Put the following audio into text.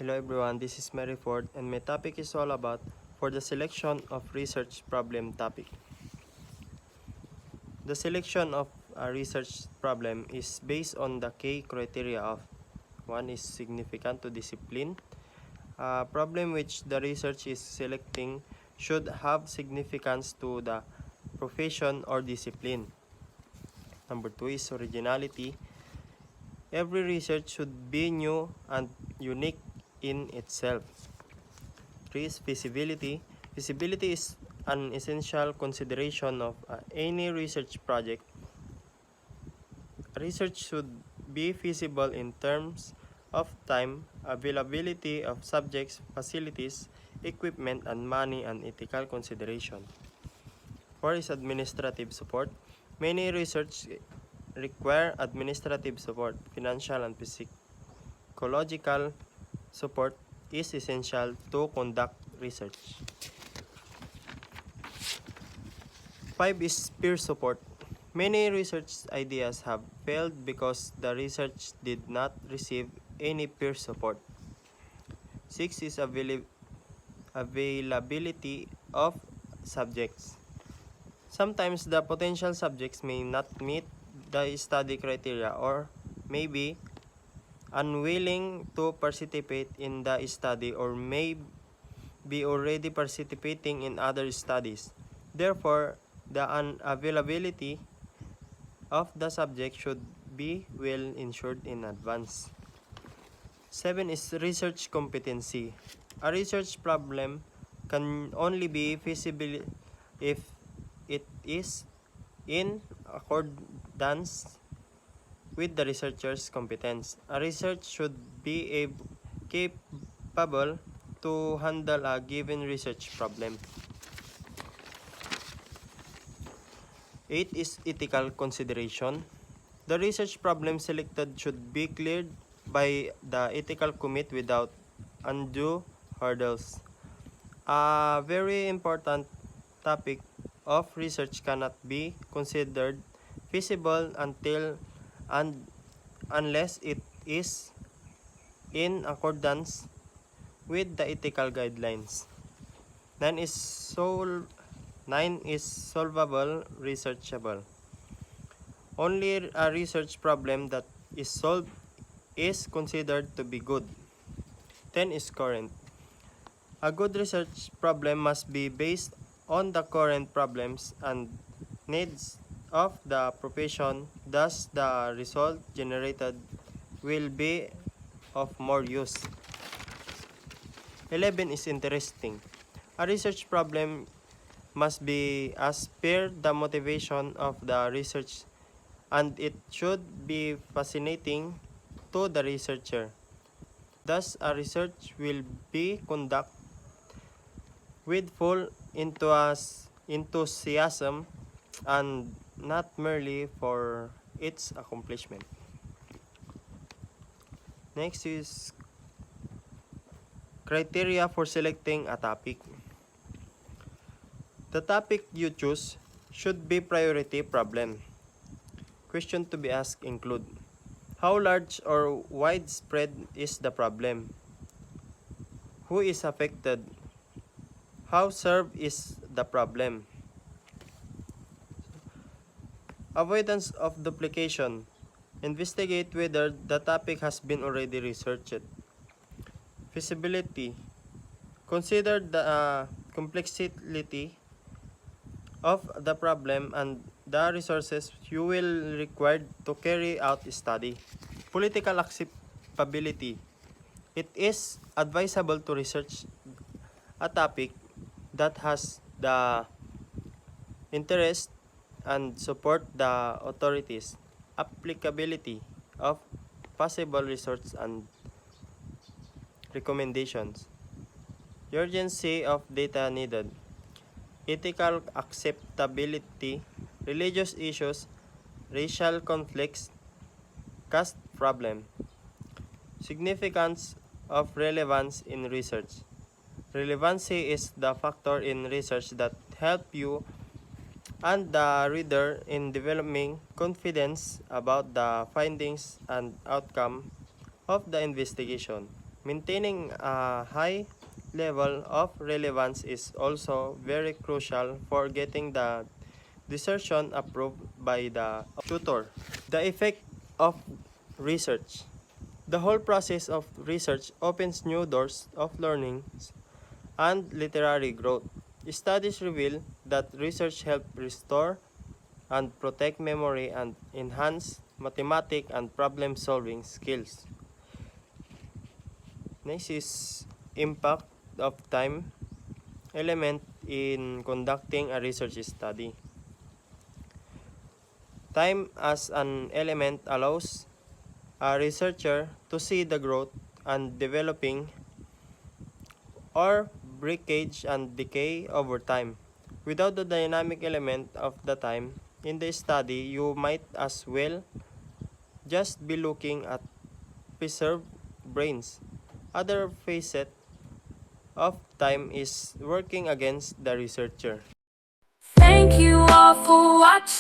Hello everyone, this is Mary Ford and my topic is all about for the selection of research problem topic. The selection of a research problem is based on the key criteria of one is significant to discipline. A problem which the research is selecting should have significance to the profession or discipline. Number 2 is originality. Every research should be new and unique in itself. 3 is feasibility. Feasibility is an essential consideration of any research project. Research should be feasible in terms of time, availability of subjects, facilities, equipment, and money and ethical consideration. 4 is administrative support. Many research require administrative support. Financial and psychological support is essential to conduct research. 5 is peer support. Many research ideas have failed because the research did not receive any peer support. 6 is availability of subjects. Sometimes the potential subjects may not meet the study criteria or may be unwilling to participate in the study or may be already participating in other studies. Therefore, the unavailability of the subject should be well ensured in advance. 7 is research competency. A research problem can only be feasible if it is in accordance with the researcher's competence. A research should be capable to handle a given research problem. 8 is ethical consideration. The research problem selected should be cleared by the ethical committee without undue hurdles. A very important topic of research cannot be considered feasible unless it is in accordance with the ethical guidelines. 9 is solvable, researchable. Only a research problem that is solved is considered to be good. 10 is current. A good research problem must be based on the current problems and needs of the profession, thus the result generated will be of more use. 11 is interesting. A research problem must be as per the motivation of the research and it should be fascinating to the researcher. Thus, a research will be conducted with full enthusiasm and not merely for its accomplishment. Next is criteria for selecting a topic. The topic you choose should be priority problem. Question to be asked include: how large or widespread is the problem? Who is affected? How served is the problem? Avoidance of duplication. Investigate whether the topic has been already researched. Feasibility. Consider the complexity of the problem and the resources you will require to carry out the study. Political acceptability. It is advisable to research a topic that has the interest and support the authorities. Applicability of possible research and recommendations. Urgency of data needed. Ethical acceptability, religious issues, racial conflicts, caste problem. Significance of relevance in research. Relevancy is the factor in research that help you and the reader in developing confidence about the findings and outcome of the investigation. Maintaining a high level of relevance is also very crucial for getting the dissertation approved by the tutor. The effect of research. The whole process of research opens new doors of learning and literary growth. Studies reveal that research helps restore and protect memory and enhance mathematics and problem-solving skills. Next is impact of time element in conducting a research study. Time as an element allows a researcher to see the growth and developing or breakage and decay over time. Without the dynamic element of the time in the study, you might as well just be looking at preserved brains. Other facet of time is working against the researcher. Thank you all for watching.